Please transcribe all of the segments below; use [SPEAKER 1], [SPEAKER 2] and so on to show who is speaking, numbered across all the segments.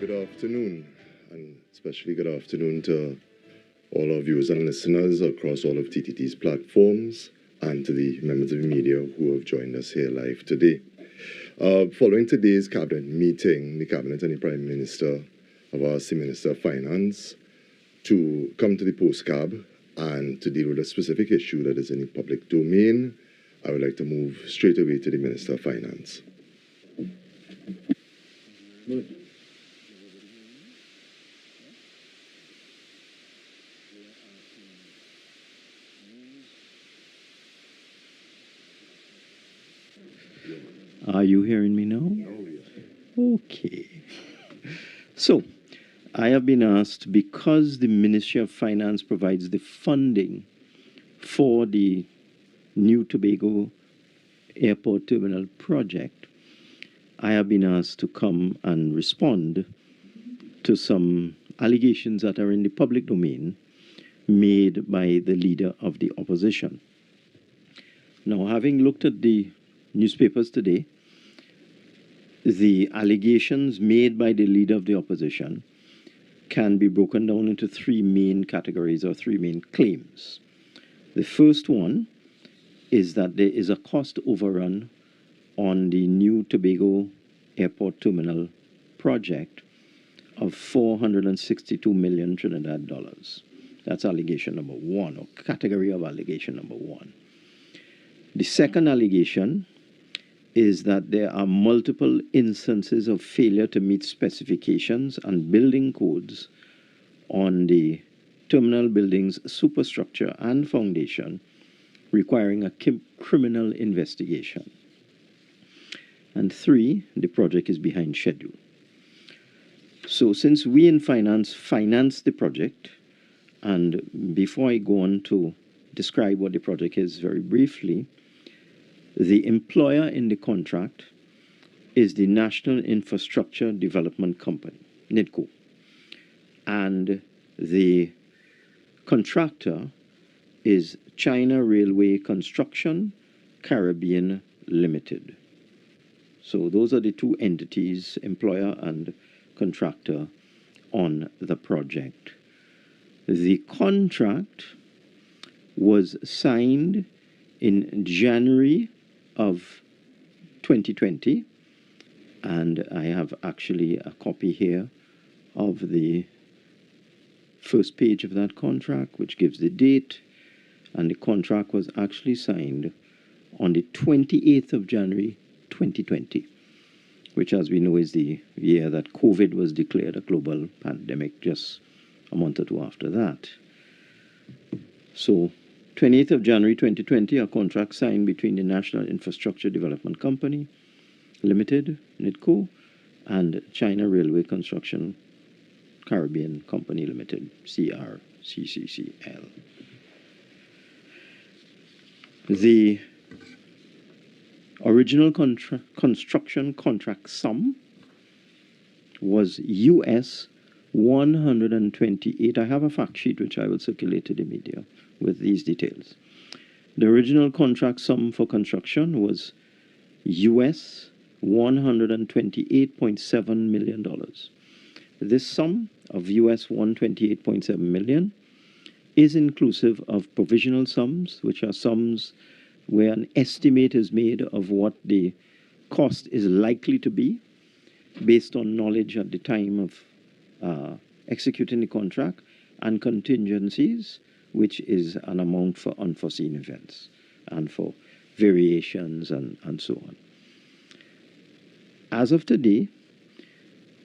[SPEAKER 1] Good afternoon, and especially good afternoon to all our viewers and listeners across all of TTT's platforms, and to the members of the media who have joined us here live today. Following today's cabinet meeting, the cabinet and the Prime Minister have asked the Minister of Finance to come to the postcab and to deal with a specific issue that is in the public domain. I would like to move straight away to the Minister of Finance.
[SPEAKER 2] Are you hearing me now? Okay. So, I have been asked, because the Ministry of Finance provides the funding for the New Tobago Airport Terminal project, I have been asked to come and respond to some allegations that are in the public domain made by the leader of the opposition. Now, having looked at the newspapers today, the allegations made by the leader of the opposition can be broken down into three main categories or three main claims. The first one is that there is a cost overrun on the New Tobago Airport Terminal project of 462 million Trinidad dollars. That's allegation number one, or category of allegation number one. The second allegation is that there are multiple instances of failure to meet specifications and building codes on the terminal building's superstructure and foundation, requiring a criminal investigation. And three, the project is behind schedule. So since we in finance financed the project, and before I go on to describe what the project is very briefly, the employer in the contract is the National Infrastructure Development Company, NIDCO, and the contractor is China Railway Construction Caribbean Limited. So those are the two entities, employer and contractor, on the project. The contract was signed in January of 2020, and I have actually a copy here of the first page of that contract, which gives the date, and the contract was actually signed on the 28th of January 2020, which, as we know, is the year that COVID was declared a global pandemic, just a month or two after that. So 28th of January 2020, a contract signed between the National Infrastructure Development Company Limited, NIDCO, and China Railway Construction Caribbean Company Limited, CRCCCL. The original construction contract sum was US 128. I have a fact sheet which I will circulate to the media with these details. The original contract sum for construction was US $128.7 million. This sum of US $128.7 million is inclusive of provisional sums, which are sums where an estimate is made of what the cost is likely to be based on knowledge at the time of executing the contract, and contingencies, which is an amount for unforeseen events and for variations and so on. As of today,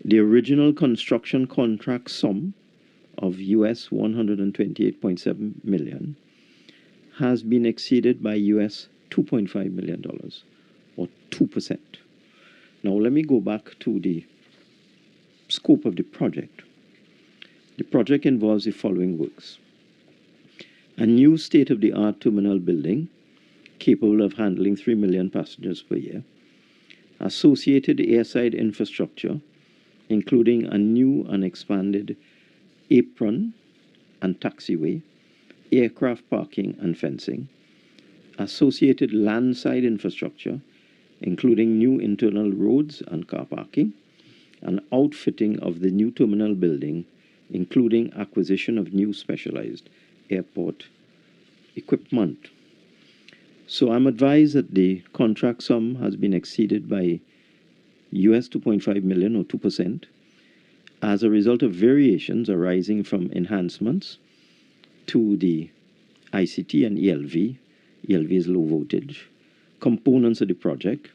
[SPEAKER 2] the original construction contract sum of US $128.7 million has been exceeded by US $2.5 million, or 2%. Now let me go back to the scope of the project. The project involves the following works: a new state-of-the-art terminal building capable of handling 3 million passengers per year, associated airside infrastructure, including a new and expanded apron and taxiway, aircraft parking and fencing, associated landside infrastructure, including new internal roads and car parking, and outfitting of the new terminal building, including acquisition of new specialized airport equipment. So I'm advised that the contract sum has been exceeded by US 2.5 million or 2% as a result of variations arising from enhancements to the ICT and ELV. ELV is low voltage components of the project,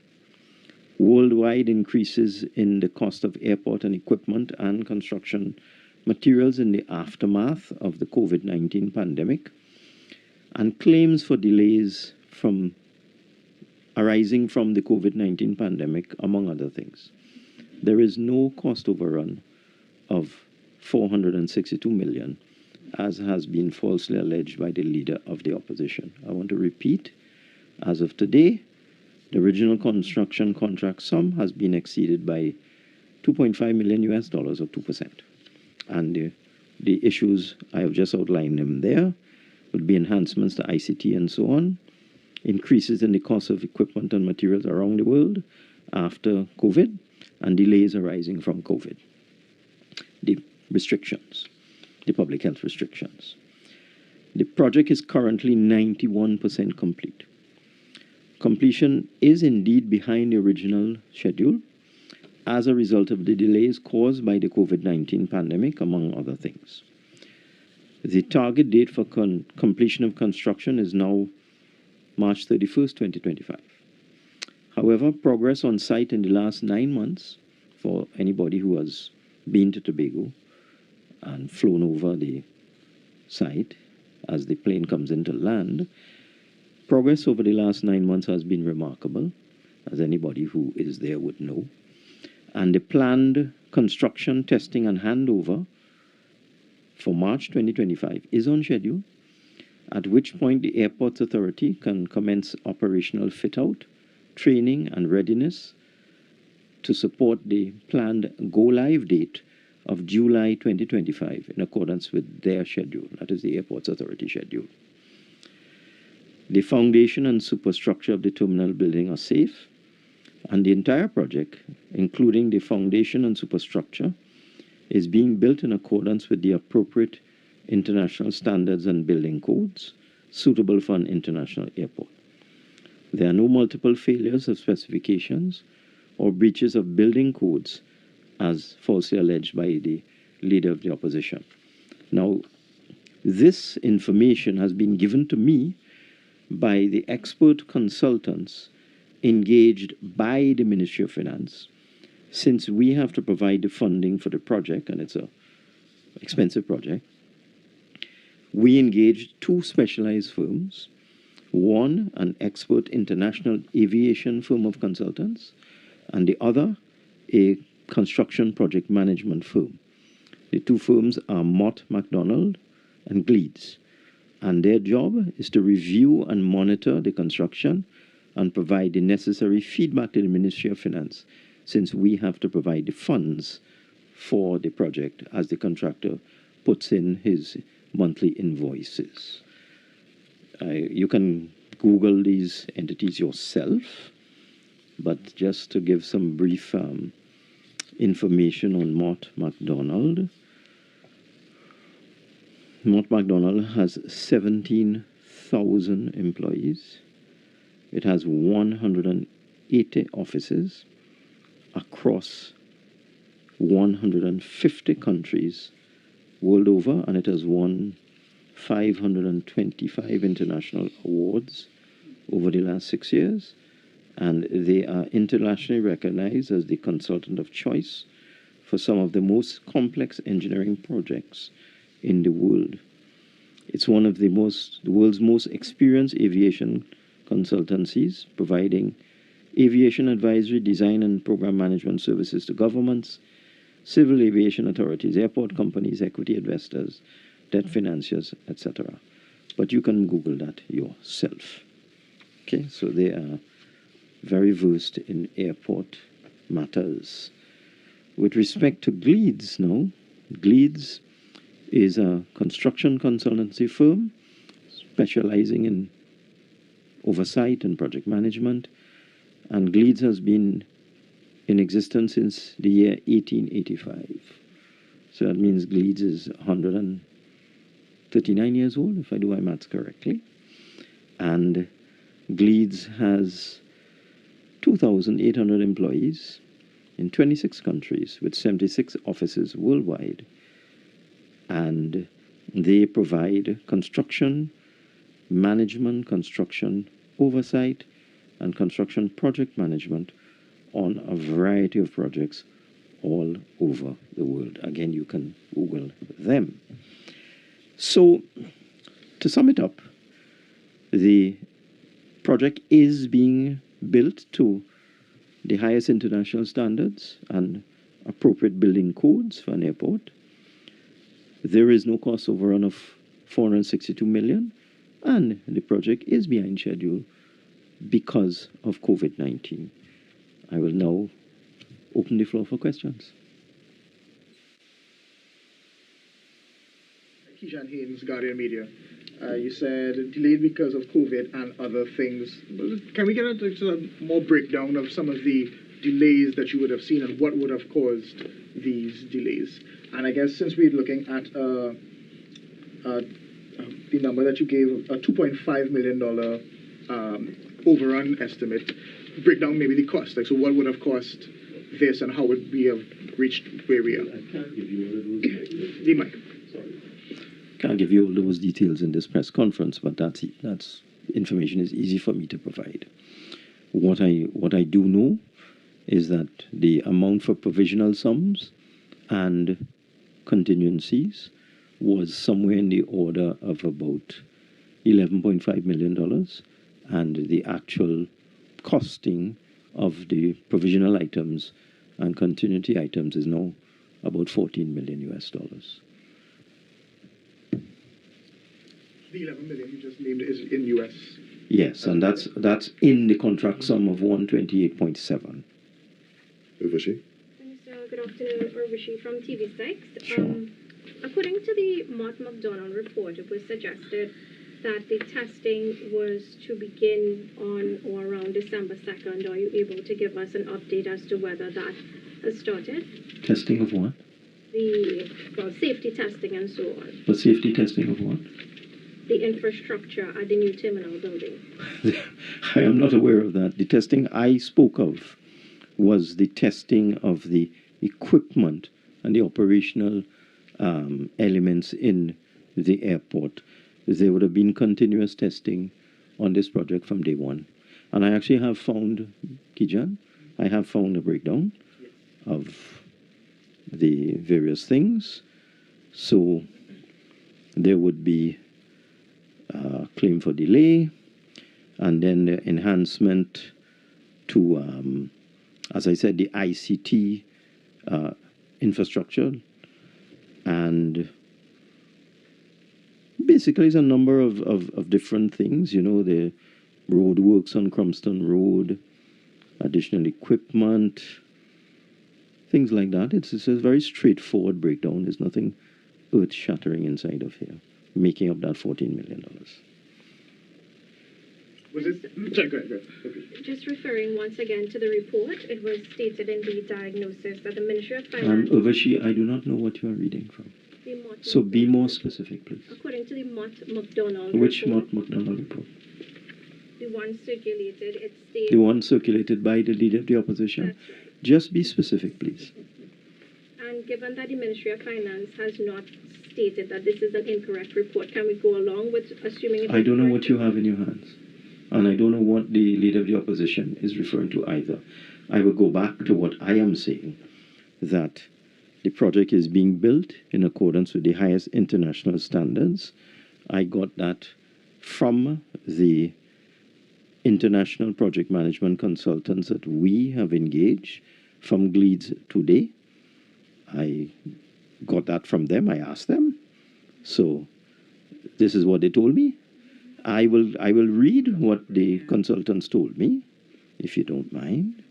[SPEAKER 2] worldwide increases in the cost of airport and equipment and construction materials in the aftermath of the COVID-19 pandemic, and claims for delays arising from the COVID-19 pandemic, among other things. There is no cost overrun of 462 million, as has been falsely alleged by the leader of the opposition. I want to repeat, as of today, the original construction contract sum has been exceeded by 2.5 million US dollars or 2%. And the issues, I have just outlined them there, would be enhancements to ICT and so on, increases in the cost of equipment and materials around the world after COVID, and delays arising from COVID. The restrictions, the public health restrictions. The project is currently 91% complete. Completion is indeed behind the original schedule as a result of the delays caused by the COVID-19 pandemic, among other things. The target date for completion of construction is now March 31st, 2025. However, progress on site in the last 9 months, for anybody who has been to Tobago and flown over the site as the plane comes into land, progress over the last 9 months has been remarkable, as anybody who is there would know. And the planned construction, testing, and handover for March 2025 is on schedule, at which point the Airports Authority can commence operational fit-out, training, and readiness to support the planned go-live date of July 2025 in accordance with their schedule. That is the Airports Authority schedule. The foundation and superstructure of the terminal building are safe, and the entire project, including the foundation and superstructure, is being built in accordance with the appropriate international standards and building codes suitable for an international airport. There are no multiple failures of specifications or breaches of building codes, as falsely alleged by the leader of the opposition. Now, this information has been given to me by the expert consultants engaged by the Ministry of Finance, since we have to provide the funding for the project, and it's an expensive project. We engaged 2 specialized firms, one an expert international aviation firm of consultants, and the other a construction project management firm. The 2 firms are Mott MacDonald and Gleeds, and their job is to review and monitor the construction and provide the necessary feedback to the Ministry of Finance, since we have to provide the funds for the project as the contractor puts in his monthly invoices. You can Google these entities yourself, but just to give some brief information on Mott MacDonald. Mott MacDonald has 17,000 employees. It has 180 offices across 150 countries world over, and it has won 525 international awards over the last 6 years, and they are internationally recognized as the consultant of choice for some of the most complex engineering projects in the world. It's one of the world's most experienced aviation consultancies, providing aviation advisory, design, and program management services to governments, civil aviation authorities, airport companies, equity investors, debt financiers, etc. But you can Google that yourself. Okay, so they are very versed in airport matters. With respect to Gleeds now, Gleeds is a construction consultancy firm specializing in oversight and project management, and Gleeds has been in existence since the year 1885. So that means Gleeds is 139 years old, if I do my maths correctly. And Gleeds has 2,800 employees in 26 countries with 76 offices worldwide. And they provide construction management, construction oversight, and construction project management on a variety of projects all over the world. Again, you can Google them. So, to sum it up, the project is being built to the highest international standards and appropriate building codes for an airport. There is no cost overrun of 462 million, and the project is behind schedule because of COVID-19. I will now open the floor for questions.
[SPEAKER 3] Kijan Haynes, Guardian Media. You said delayed because of COVID and other things. Can we get into a more breakdown of some of the delays that you would have seen and what would have caused these delays? And I guess since we're looking at the number that you gave, a $2.5 million overrun estimate, break down maybe the cost. Like, so what would have cost this and how would we have reached where we are?
[SPEAKER 2] I can't give you all of those details.
[SPEAKER 3] The mic.
[SPEAKER 2] Sorry. Can't give you all those details in this press conference, but that's information is easy for me to provide. What I do know is that the amount for provisional sums and contingencies was somewhere in the order of about $11.5 million, and the actual costing of the provisional items and continuity items is now about $14 million US.
[SPEAKER 3] The 11 million you just named is in US.
[SPEAKER 2] Yes, and that's in the contract sum of 128.7.
[SPEAKER 1] Urvashi?
[SPEAKER 4] Minister, good afternoon. Urvashi from TV6.
[SPEAKER 2] Sure.
[SPEAKER 4] According to the Mott McDonald report, it was suggested that the testing was to begin on or around December 2nd. Are you able to give us an update as to whether that has started?
[SPEAKER 2] Testing of what?
[SPEAKER 4] Safety testing and so on.
[SPEAKER 2] But safety testing of what?
[SPEAKER 4] The infrastructure at the new terminal building.
[SPEAKER 2] I am not aware of that. The testing I spoke of was the testing of the equipment and the operational elements in the airport. There would have been continuous testing on this project from day one. And I actually have found, Kijan, I have found a breakdown of the various things. So there would be claim for delay, and then the enhancement to, as I said, the ICT infrastructure, and basically it's a number of different things, you know, the road works on Crumston Road, additional equipment, things like that. It's a very straightforward breakdown. There's nothing earth-shattering inside of here, making up that $14 million.
[SPEAKER 3] Was it? Sorry, go ahead.
[SPEAKER 4] Just referring once again to the report, it was stated in the diagnosis that the Ministry of Finance...
[SPEAKER 2] Urvashi, I do not know what you are reading from. So be more specific, please.
[SPEAKER 4] According to the Mott McDonald
[SPEAKER 2] Which
[SPEAKER 4] report,
[SPEAKER 2] Mott McDonald report?
[SPEAKER 4] the one circulated, it states...
[SPEAKER 2] The one circulated by the Leader of the Opposition?
[SPEAKER 4] That's right.
[SPEAKER 2] Just be specific, please.
[SPEAKER 4] And given that the Ministry of Finance has not stated that this is an incorrect report, can we go along with assuming...
[SPEAKER 2] I don't know what you have in your hands. And I don't know what the Leader of the Opposition is referring to either. I will go back to what I am saying, that the project is being built in accordance with the highest international standards. I got that from the international project management consultants that we have engaged from Gleeds today. I got that from them. I asked them. So this is what they told me. I will read what the consultants told me, if you don't mind.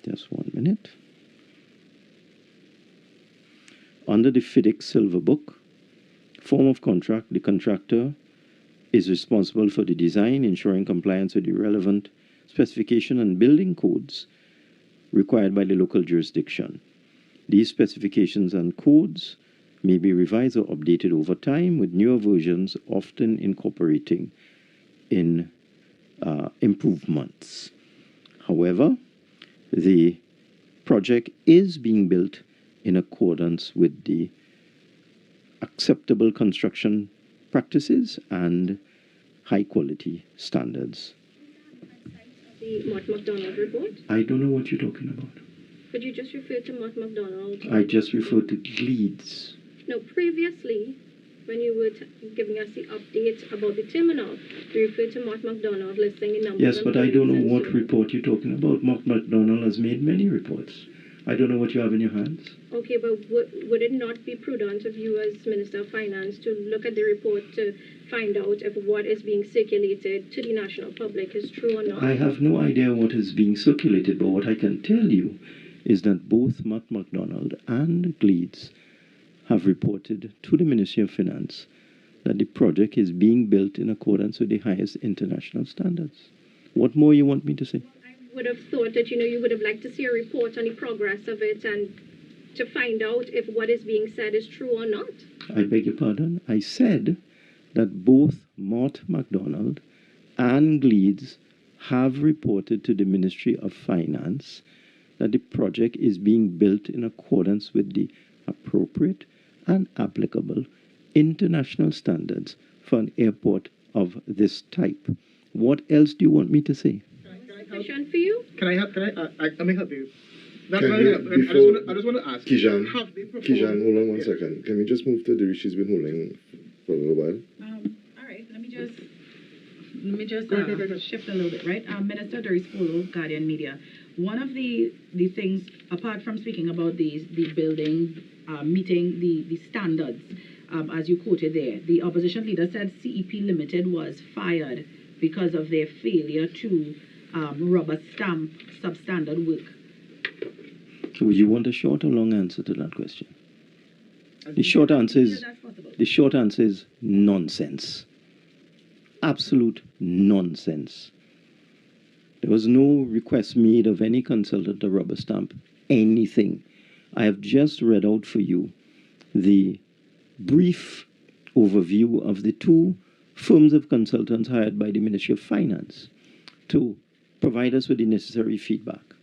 [SPEAKER 2] Just 1 minute. Under the FIDIC Silver Book, form of contract, the contractor is responsible for the design, ensuring compliance with the relevant specification and building codes required by the local jurisdiction. These specifications and codes may be revised or updated over time with newer versions, often incorporating in improvements. However, the project is being built in accordance with the acceptable construction practices and high quality standards.
[SPEAKER 4] The Mott MacDonald report?
[SPEAKER 2] I don't know what you're talking about.
[SPEAKER 4] But you just referred to Mott MacDonald.
[SPEAKER 2] I just referred to Gleeds.
[SPEAKER 4] No, previously, when you were giving us the update about the terminal, you referred to Mott MacDonald listing a number
[SPEAKER 2] Yes,
[SPEAKER 4] of
[SPEAKER 2] but I don't know what
[SPEAKER 4] so.
[SPEAKER 2] report you're talking about. Mott MacDonald has made many reports. I don't know what you have in your hands.
[SPEAKER 4] Okay, but would it not be prudent of you as Minister of Finance to look at the report to find out if what is being circulated to the national public is true or not?
[SPEAKER 2] I have no idea what is being circulated, but what I can tell you is that both Mott MacDonald and Gleeds have reported to the Ministry of Finance that the project is being built in accordance with the highest international standards. What more you want me to say?
[SPEAKER 4] I would have thought that, you would have liked to see a report on the progress of it and to find out if what is being said is true or not.
[SPEAKER 2] I beg your pardon? I said that both Mott MacDonald and Gleeds have reported to the Ministry of Finance that the project is being built in accordance with the appropriate and applicable international standards for an airport of this type. What else do you want me to say?
[SPEAKER 4] Sufficient for you?
[SPEAKER 3] Can I help? Let me help you. That,
[SPEAKER 1] Can
[SPEAKER 3] I,
[SPEAKER 1] you,
[SPEAKER 3] I just want to ask.
[SPEAKER 1] Kijan,
[SPEAKER 3] Have they performed?
[SPEAKER 1] Kijan, hold on one
[SPEAKER 3] Yeah.
[SPEAKER 1] second. Can we just move to the she's been holding for a little while?
[SPEAKER 5] All right, let me just
[SPEAKER 3] Go.
[SPEAKER 5] shift a little bit, right? Minister Doris Polo, Guardian Media. One of the things, apart from speaking about the building meeting the standards, as you quoted there, the opposition leader said CEP Limited was fired because of their failure to rubber stamp substandard work.
[SPEAKER 2] So you want a short or long answer to that question? The short answer is nonsense. Absolute nonsense. There was no request made of any consultant to rubber stamp anything. I have just read out for you the brief overview of the two firms of consultants hired by the Ministry of Finance to provide us with the necessary feedback.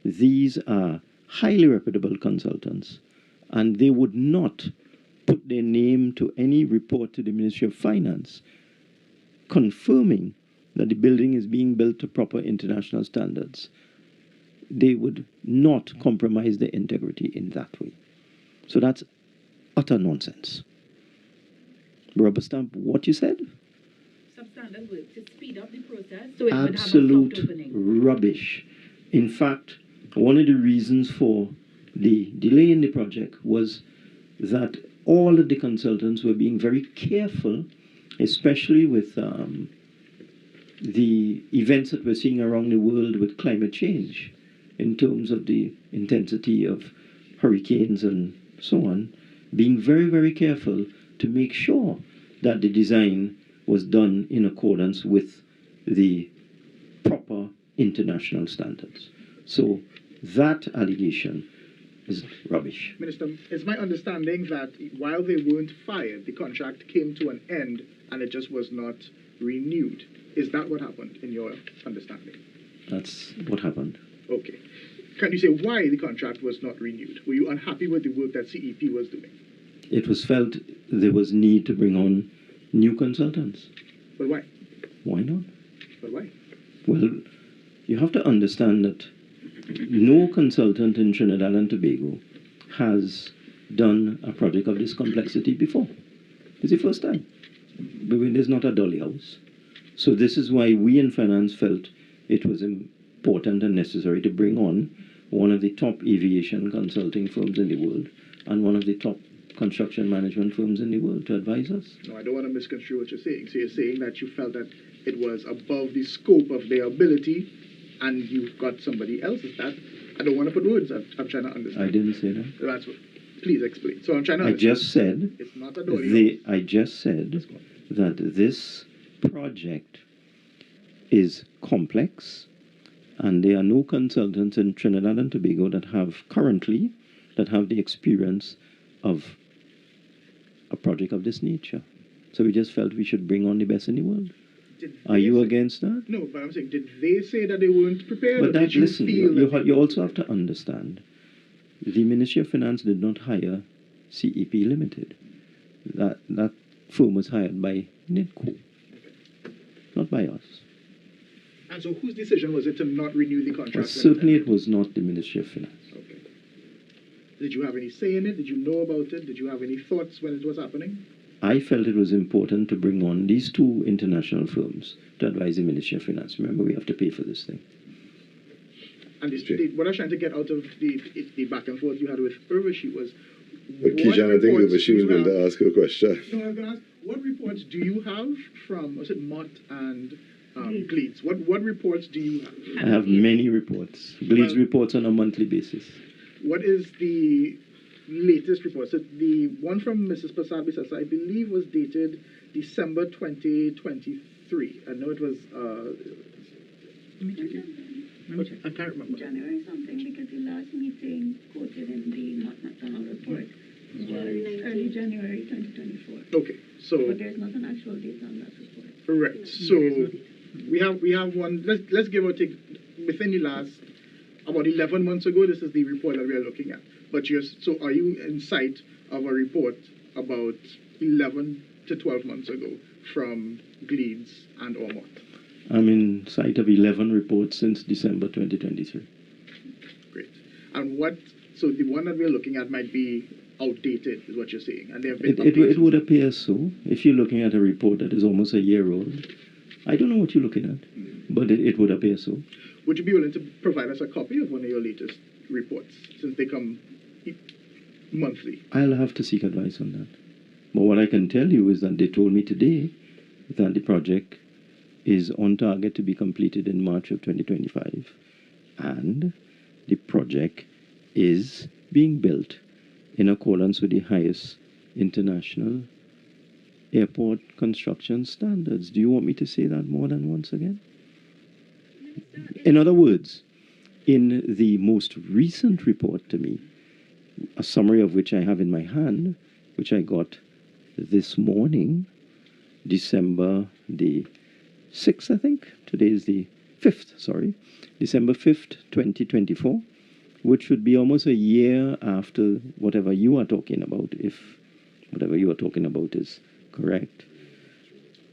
[SPEAKER 2] These are highly reputable consultants, and they would not put their name to any report to the Ministry of Finance confirming that the building is being built to proper international standards. They would not compromise their integrity in that way. So that's utter nonsense. Rubber stamp what you said?
[SPEAKER 5] Substandard work to speed up the process so it
[SPEAKER 2] Absolute
[SPEAKER 5] would have a soft opening.
[SPEAKER 2] rubbish. In fact, one of the reasons for the delay in the project was that all of the consultants were being very careful, especially with the events that we're seeing around the world with climate change, in terms of the intensity of hurricanes and so on, being very, very careful to make sure that the design was done in accordance with the proper international standards. So that allegation is rubbish.
[SPEAKER 3] Minister, it's my understanding that while they weren't fired, the contract came to an end and it just was not renewed. Is that what happened in your understanding?
[SPEAKER 2] That's what happened.
[SPEAKER 3] Okay. Can you say why the contract was not renewed? Were you unhappy with the work that CEP was doing?
[SPEAKER 2] It was felt there was need to bring on new consultants.
[SPEAKER 3] But why?
[SPEAKER 2] Why not?
[SPEAKER 3] But why?
[SPEAKER 2] Well, you have to understand that no consultant in Trinidad and Tobago has done a project of this complexity before. It's the first time. But there's not a dolly house. So this is why we in finance felt it was important and necessary to bring on one of the top aviation consulting firms in the world and one of the top construction management firms in the world to advise us.
[SPEAKER 3] No, I don't want to misconstrue what you're saying. So you're saying that you felt that it was above the scope of their ability and you've got somebody else. Is that? I don't want to put words. I'm trying to understand.
[SPEAKER 2] I didn't say that.
[SPEAKER 3] That's what. Please explain. So I'm trying to
[SPEAKER 2] I
[SPEAKER 3] understand.
[SPEAKER 2] just said
[SPEAKER 3] It's not a dolly.
[SPEAKER 2] I just said that this project is complex, And there are no consultants in Trinidad and Tobago that have the experience of a project of this nature. So we just felt we should bring on the best in the world. Are you against that?
[SPEAKER 3] No, but I'm saying, did they say that they weren't prepared?
[SPEAKER 2] But
[SPEAKER 3] or
[SPEAKER 2] that,
[SPEAKER 3] did you
[SPEAKER 2] listen,
[SPEAKER 3] feel
[SPEAKER 2] you also have to understand, the Ministry of Finance did not hire CEP Limited. That firm was hired by NIDCO, not by us.
[SPEAKER 3] And so whose decision was it to not renew the contract?
[SPEAKER 2] Well, certainly it was not the Ministry of Finance.
[SPEAKER 3] Okay. Did you have any say in it? Did you know about it? Did you have any thoughts when it was happening?
[SPEAKER 2] I felt it was important to bring on these two international firms to advise the Ministry of Finance. Remember, we have to pay for this thing.
[SPEAKER 3] And what I was trying to get out of the back and forth you had with Urvashi was...
[SPEAKER 1] But Kijan, I think Urvashi was going to ask a question.
[SPEAKER 3] No, I was going to ask, what reports do you have from, was it Mott and Gleeds? What reports do you have?
[SPEAKER 2] I have many reports. Gleeds reports on a monthly basis.
[SPEAKER 3] What is the latest report? So the one from Mrs. Pasabisas, I believe, was dated December 2023. I know it was... I can't remember.
[SPEAKER 6] January something, because the last meeting quoted in the McDonald report was early January 2024.
[SPEAKER 3] Okay, so...
[SPEAKER 6] But there's not an actual date on that report.
[SPEAKER 3] Correct. So we have one, let's give or take, within the last, about 11 months ago, this is the report that we are looking at. But so are you in sight of a report about 11 to 12 months ago from Gleeds and Ormont?
[SPEAKER 2] I'm in sight of 11 reports since December 2023.
[SPEAKER 3] Great. And so the one that we're looking at might be outdated, is what you're saying, and they have been
[SPEAKER 2] it would appear so. If you're looking at a report that is almost a year old, I don't know what you're looking at, but it would appear so.
[SPEAKER 3] Would you be willing to provide us a copy of one of your latest reports, since they come monthly?
[SPEAKER 2] I'll have to seek advice on that. But what I can tell you is that they told me today that the project is on target to be completed in March of 2025. And the project is being built in accordance with the highest international airport construction standards. Do you want me to say that more than once again? In other words, in the most recent report to me, a summary of which I have in my hand, which I got this morning, December the 6th, I think. Today is the 5th, sorry. December 5th, 2024, which would be almost a year after whatever you are talking about, if whatever you are talking about is correct.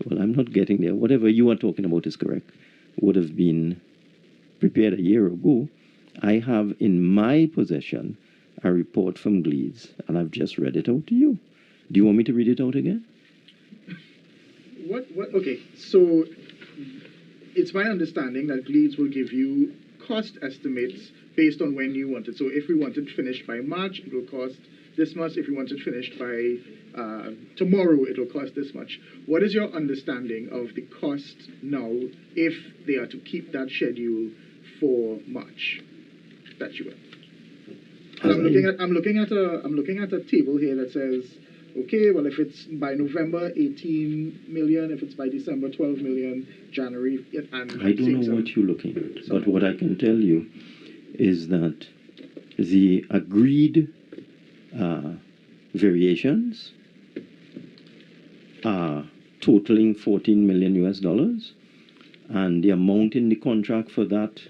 [SPEAKER 2] Well, I'm not getting there. Whatever you are talking about is correct. Would have been prepared a year ago. I have in my possession a report from Gleeds, and I've just read it out to you. Do you want me to read it out again?
[SPEAKER 3] Okay, so it's my understanding that Gleeds will give you cost estimates based on when you want it. So if we want it finished by March, it will cost this much. If we want it finished by tomorrow, it will cost this much. What is your understanding of the cost now if they are to keep that schedule for March that you want? I'm looking at a table here that says, okay, well, if it's by November, 18 million. If it's by December, 12 million. January, and
[SPEAKER 2] I don't know what you're looking at, but what I can tell you is that the agreed variations are totaling $14 million US, and the amount in the contract for that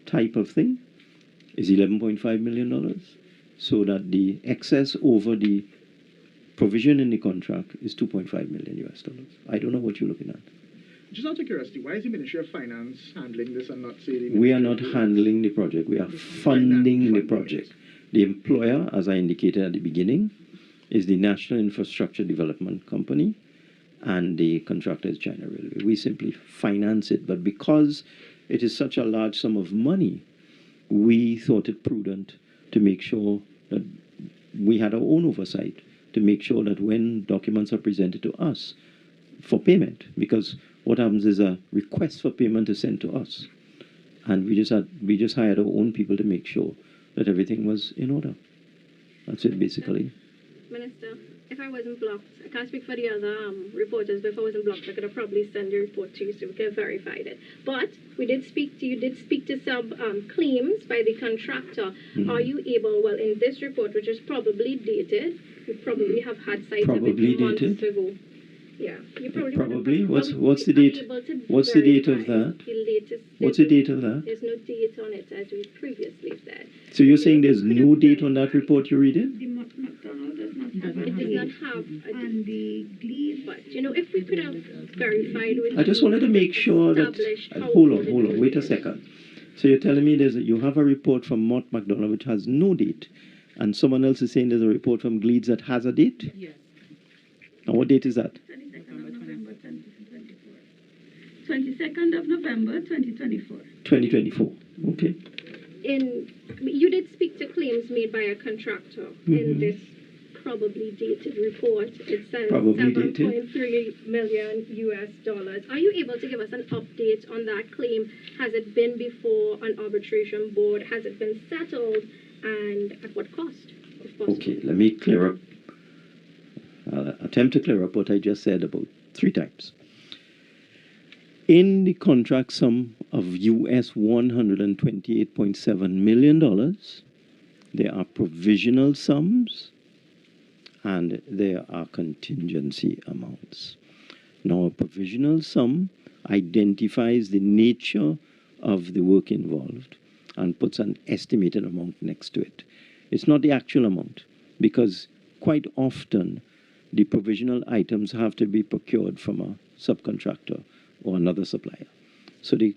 [SPEAKER 2] type of thing is $11.5 million, so that the excess over the provision in the contract is $2.5 million US. I don't know what you're looking at.
[SPEAKER 3] Just out of curiosity, why is the Ministry of Finance handling this and not, say, the
[SPEAKER 2] We are not handling the project. We are funding the project. The employer, as I indicated at the beginning, is the National Infrastructure Development Company, and the contractor is China Railway. We simply finance it. But because it is such a large sum of money, we thought it prudent to make sure that we had our own oversight, to make sure that when documents are presented to us for payment, because what happens is a request for payment is sent to us, and we just hired our own people to make sure that everything was in order. That's it, basically.
[SPEAKER 4] Minister, if I wasn't blocked, I can't speak for the other reporters, but if I wasn't blocked, I could have probably sent the report to you so we could have verified it. But you did speak to some claims by the contractor.
[SPEAKER 2] Mm.
[SPEAKER 4] Are you able, well, in this report, which is probably dated, you probably have had sight of
[SPEAKER 2] Probably
[SPEAKER 4] it months
[SPEAKER 2] dated?
[SPEAKER 4] ago. Yeah, you probably
[SPEAKER 2] Probably.
[SPEAKER 4] would have-
[SPEAKER 2] What's the
[SPEAKER 4] are you
[SPEAKER 2] date?
[SPEAKER 4] able to
[SPEAKER 2] What's the date of
[SPEAKER 4] verify
[SPEAKER 2] that?
[SPEAKER 4] the latest?
[SPEAKER 2] What's the date of that?
[SPEAKER 4] There's no date on it, as we previously said.
[SPEAKER 2] So you're saying there's no date on that report you read it?
[SPEAKER 6] The McDonald does not have
[SPEAKER 5] Doesn't
[SPEAKER 6] a
[SPEAKER 4] It does
[SPEAKER 6] date,
[SPEAKER 4] not have a date.
[SPEAKER 6] and the Glebe,
[SPEAKER 4] But, if we could have verified with
[SPEAKER 2] I just wanted to make sure that.
[SPEAKER 4] established how
[SPEAKER 2] Hold
[SPEAKER 4] old it
[SPEAKER 2] on.
[SPEAKER 4] is.
[SPEAKER 2] Wait a second. So you're telling me you have a report from Mott MacDonald which has no date, and someone else is saying there's a report from Gleeds that has a date?
[SPEAKER 5] Yes.
[SPEAKER 2] And what date is that?
[SPEAKER 6] 22nd of November 2024. 22nd of November 2024.
[SPEAKER 2] 2024. Okay.
[SPEAKER 4] You did speak to claims made by a contractor in this probably dated report. It says
[SPEAKER 2] Probably dated.
[SPEAKER 4] $7.3 million US. Are you able to give us an update on that claim? Has it been before an arbitration board? Has it been settled? And at what cost, if possible?
[SPEAKER 2] Okay, let me clear up. I'll attempt to clear up what I just said about 3 times. In the contract sum of US $128.7 million, there are provisional sums and there are contingency amounts. Now, a provisional sum identifies the nature of the work involved and puts an estimated amount next to it. It's not the actual amount, because quite often the provisional items have to be procured from a subcontractor or another supplier. So the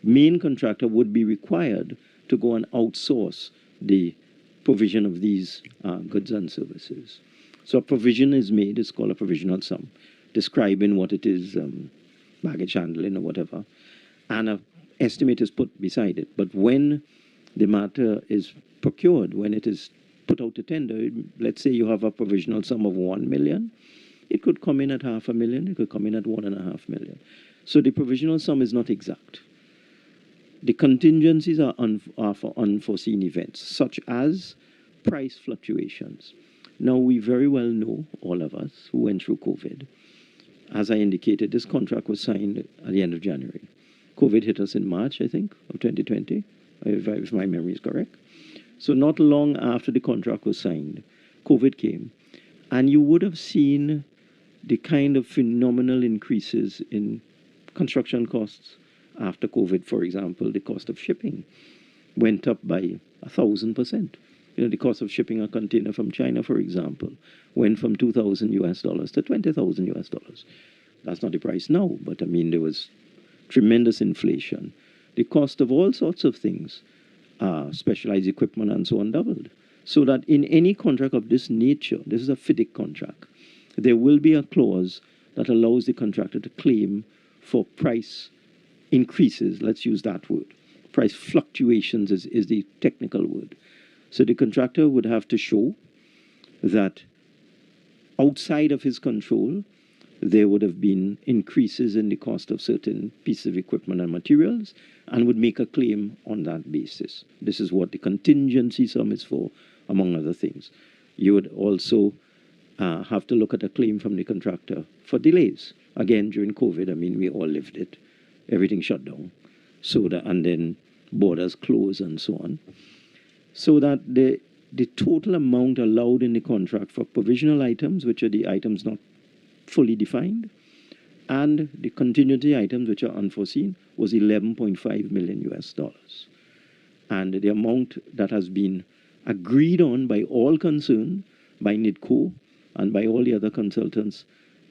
[SPEAKER 2] main contractor would be required to go and outsource the provision of these goods and services. So a provision is made, it's called a provisional sum, describing what it is, baggage handling or whatever, and an estimate is put beside it. But when the matter is procured, when it is put out to tender, let's say you have a provisional sum of 1 million, it could come in at $500,000, it could come in at 1.5 million. So the provisional sum is not exact. The contingencies are for unforeseen events, such as price fluctuations. Now, we very well know, all of us who went through COVID, as I indicated, this contract was signed at the end of January. COVID hit us in March, I think, of 2020, if my memory is correct. So not long after the contract was signed, COVID came, and you would have seen the kind of phenomenal increases in construction costs after COVID. For example, the cost of shipping went up by 1,000%. The cost of shipping a container from China, for example, went from $2,000 US to $20,000 US. That's not the price now, but I mean, there was tremendous inflation. The cost of all sorts of things, specialized equipment and so on, doubled. So that in any contract of this nature, this is a FIDIC contract, there will be a clause that allows the contractor to claim for price increases, let's use that word. Price fluctuations is the technical word. So the contractor would have to show that outside of his control, there would have been increases in the cost of certain pieces of equipment and materials, and would make a claim on that basis. This is what the contingency sum is for, among other things. You would also have to look at a claim from the contractor for delays. Again, during COVID, I mean, we all lived it. Everything shut down. And then borders closed and so on. So that the total amount allowed in the contract for provisional items, which are the items not fully defined, and the contingency items, which are unforeseen, was $11.5 million US. And the amount that has been agreed on by all concerned, by NIDCO and by all the other consultants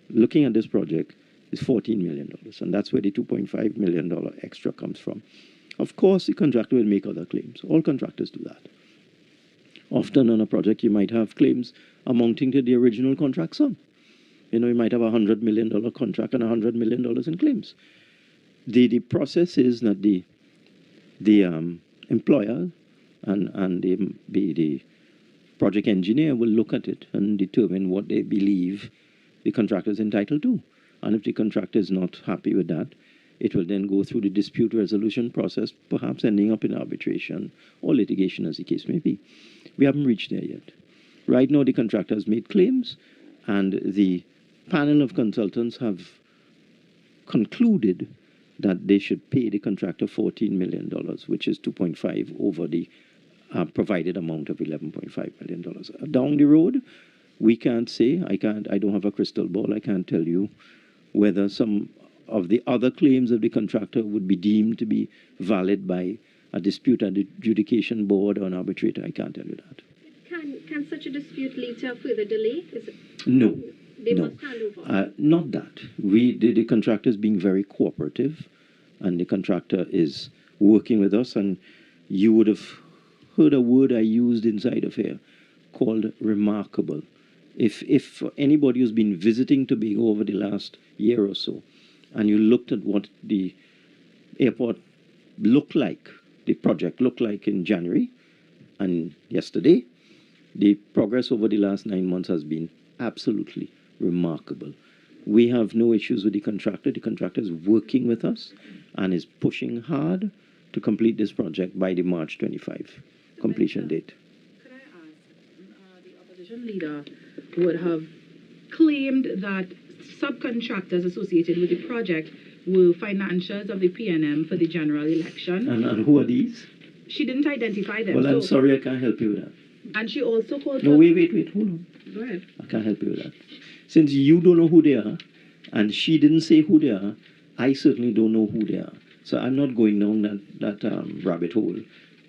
[SPEAKER 2] looking at this project, is $14 million. And that's where the $2.5 million extra comes from. Of course, the contractor will make other claims. All contractors do that. Often on a project, you might have claims amounting to the original contract sum. You might have a $100 million contract and $100 million in claims. The process is that the employer and the project engineer will look at it and determine what they believe the contractor is entitled to. And if the contractor is not happy with that, it will then go through the dispute resolution process, perhaps ending up in arbitration or litigation, as the case may be. We haven't reached there yet. Right now, the contractor has made claims, and the panel of consultants have concluded that they should pay the contractor $14 million, which is 2.5 over the provided amount of $11.5 million. Down the road, we can't say, I don't have a crystal ball, I can't tell you whether some of the other claims of the contractor would be deemed to be valid by a dispute adjudication board or an arbitrator. I can't tell you that.
[SPEAKER 4] Can such a dispute lead to a further delay?
[SPEAKER 2] No.
[SPEAKER 4] They
[SPEAKER 2] No.
[SPEAKER 4] must hand over.
[SPEAKER 2] Not that. The contractor is being very cooperative, and the contractor is working with us, and you would have heard a word I used inside of here called remarkable. If anybody who's been visiting Tobago over the last year or so, and you looked at what the airport looked like, the project looked like in January and yesterday, the progress over the last 9 months has been absolutely remarkable. We have no issues with the contractor. The contractor is working with us and is pushing hard to complete this project by the March 25 completion date.
[SPEAKER 5] Could I ask, the opposition leader would have claimed that subcontractors associated with the project were financiers of the PNM for the general election.
[SPEAKER 2] And who are these?
[SPEAKER 5] She didn't identify them.
[SPEAKER 2] Well, I'm sorry, I can't help you with that.
[SPEAKER 5] And she also called...
[SPEAKER 2] No, wait, hold on.
[SPEAKER 5] Go ahead.
[SPEAKER 2] I can't help you with that. Since you don't know who they are, and she didn't say who they are, I certainly don't know who they are. So I'm not going down that rabbit hole,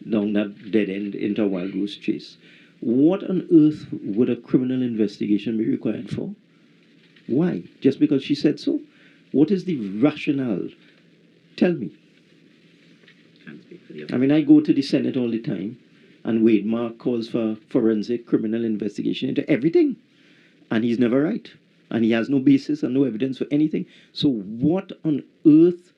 [SPEAKER 2] down that dead end into a wild goose chase. What on earth would a criminal investigation be required for? Why? Just because she said so? What is the rationale? Tell me.
[SPEAKER 5] Can't speak for the
[SPEAKER 2] I mean, I go to the Senate all the time, and Wade Mark calls for forensic criminal investigation into everything. And he's never right. And he has no basis and no evidence for anything. So what on earth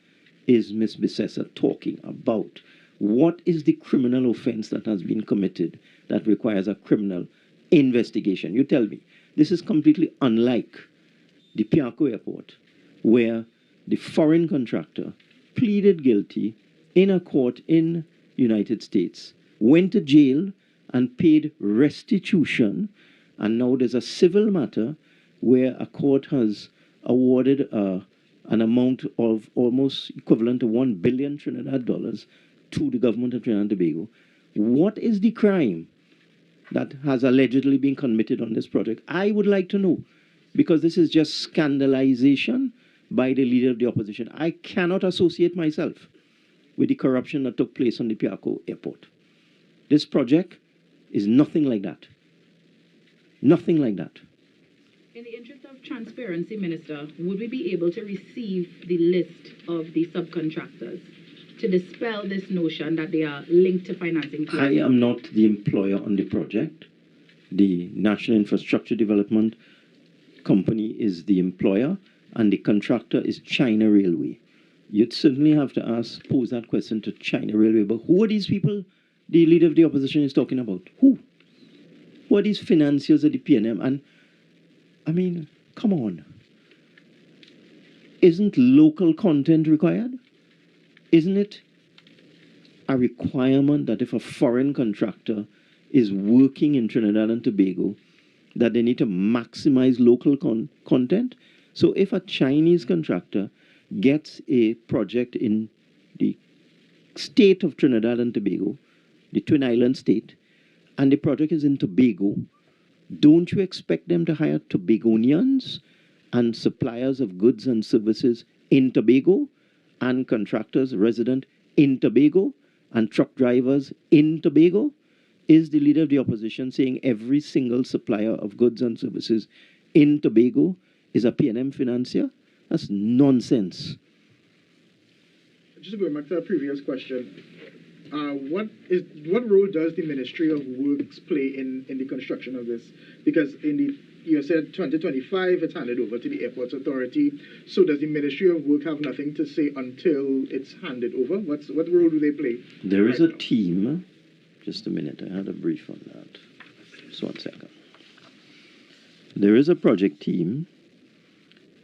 [SPEAKER 2] is Ms. Bissessa talking about? What is the criminal offense that has been committed that requires a criminal investigation? You tell me. This is completely unlike the Piarco Airport, where the foreign contractor pleaded guilty in a court in United States, went to jail and paid restitution, and now there's a civil matter where a court has awarded an amount of almost equivalent to $1 billion Trinidad dollars to the government of Trinidad and Tobago. What is the crime that has allegedly been committed on this project? I would like to know, because this is just scandalization by the leader of the opposition. I cannot associate myself with the corruption that took place on the Piarco Airport. This project is nothing like that. Nothing like that.
[SPEAKER 5] In the interest of transparency, Minister, would we be able to receive the list of the subcontractors to dispel this notion that they are linked to financing?
[SPEAKER 2] I am not the employer on the project. The National Infrastructure Development Company is the employer, and the contractor is China Railway. You'd certainly have to pose that question to China Railway. But who are these people the leader of the opposition is talking about? Who? Who are these financiers of the PNM? And, I mean, come on. Isn't local content required? Isn't it a requirement that if a foreign contractor is working in Trinidad and Tobago, that they need to maximize local content? So if a Chinese contractor gets a project in the state of Trinidad and Tobago, the Twin Island state, and the project is in Tobago, don't you expect them to hire Tobagonians and suppliers of goods and services in Tobago, and contractors resident in Tobago, and truck drivers in Tobago? Is the leader of the opposition saying every single supplier of goods and services in Tobago is a PNM financier? That's nonsense.
[SPEAKER 3] Just going back to our previous question, what role does the Ministry of Works play in the construction of this? Because you said 2025 it's handed over to the Airports Authority. So does the Ministry of Work have nothing to say until it's handed over? What role do they play?
[SPEAKER 2] There is a team. Just a minute, I had a brief on that. Just 1 second. There is a project team,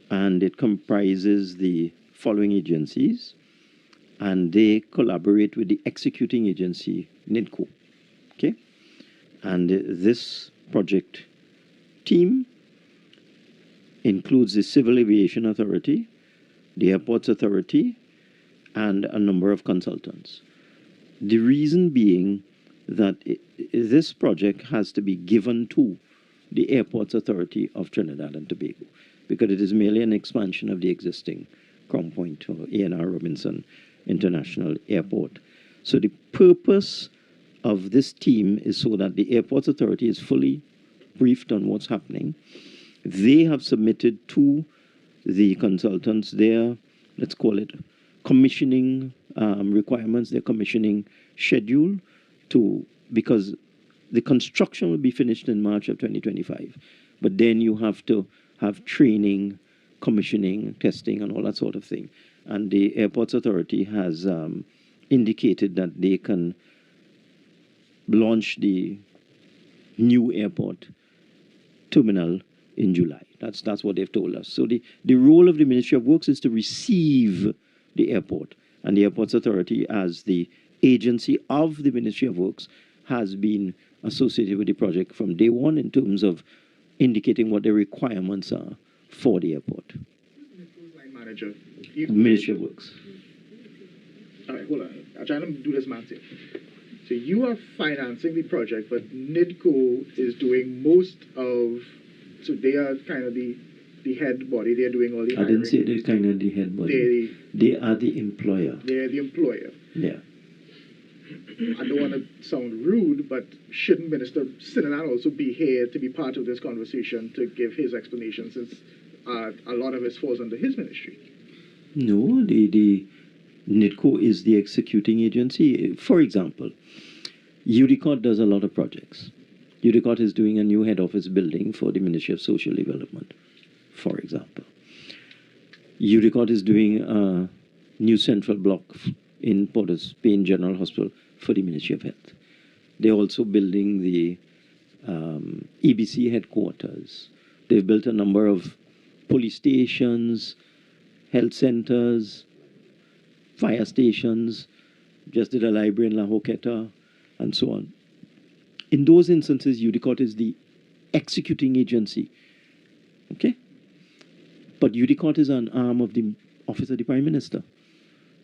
[SPEAKER 2] and it comprises the following agencies, and they collaborate with the executing agency, NIDCO. Okay? And this project team includes the Civil Aviation Authority, the Airports Authority, and a number of consultants. The reason being that this project has to be given to the Airports Authority of Trinidad and Tobago, because it is merely an expansion of the existing Crown Point or A&R Robinson International Airport. So the purpose of this team is so that the Airports Authority is fully briefed on what's happening. They have submitted to the consultants their, let's call it, commissioning requirements, their commissioning schedule, because the construction will be finished in March of 2025. But then you have to have training, commissioning, testing, and all that sort of thing. And the Airports Authority has indicated that they can launch the new airport terminal in July. That's what they've told us. So the role of the Ministry of Works is to receive the airport. And the Airports Authority, as the agency of the Ministry of Works, has been associated with the project from day one in terms of indicating what the requirements are for the airport.
[SPEAKER 3] Line manager.
[SPEAKER 2] Ministry of Works.
[SPEAKER 3] All right, hold on. I'm trying to do this math here. So you are financing the project, but NIDCO is doing most of, so they are kind of the head body. They're doing all the hiring.
[SPEAKER 2] I didn't say they're kind of the head body. They are the employer.
[SPEAKER 3] They're the employer.
[SPEAKER 2] Yeah.
[SPEAKER 3] I don't want to sound rude, but shouldn't Minister Sinanan also be here to be part of this conversation to give his explanation, since a lot of it falls under his ministry?
[SPEAKER 2] No, the NIDCO is the executing agency. For example, UDCOT does a lot of projects. UDCOT is doing a new head office building for the Ministry of Social Development, for example. UDCOT is doing a new central block in Port of Spain General Hospital for the Ministry of Health. They're also building the EBC headquarters. They've built a number of police stations, health centers, fire stations, just did a library in La Joqueta, and so on. In those instances, UDCOT is the executing agency, okay? But UDCOT is an arm of the Office of the Prime Minister.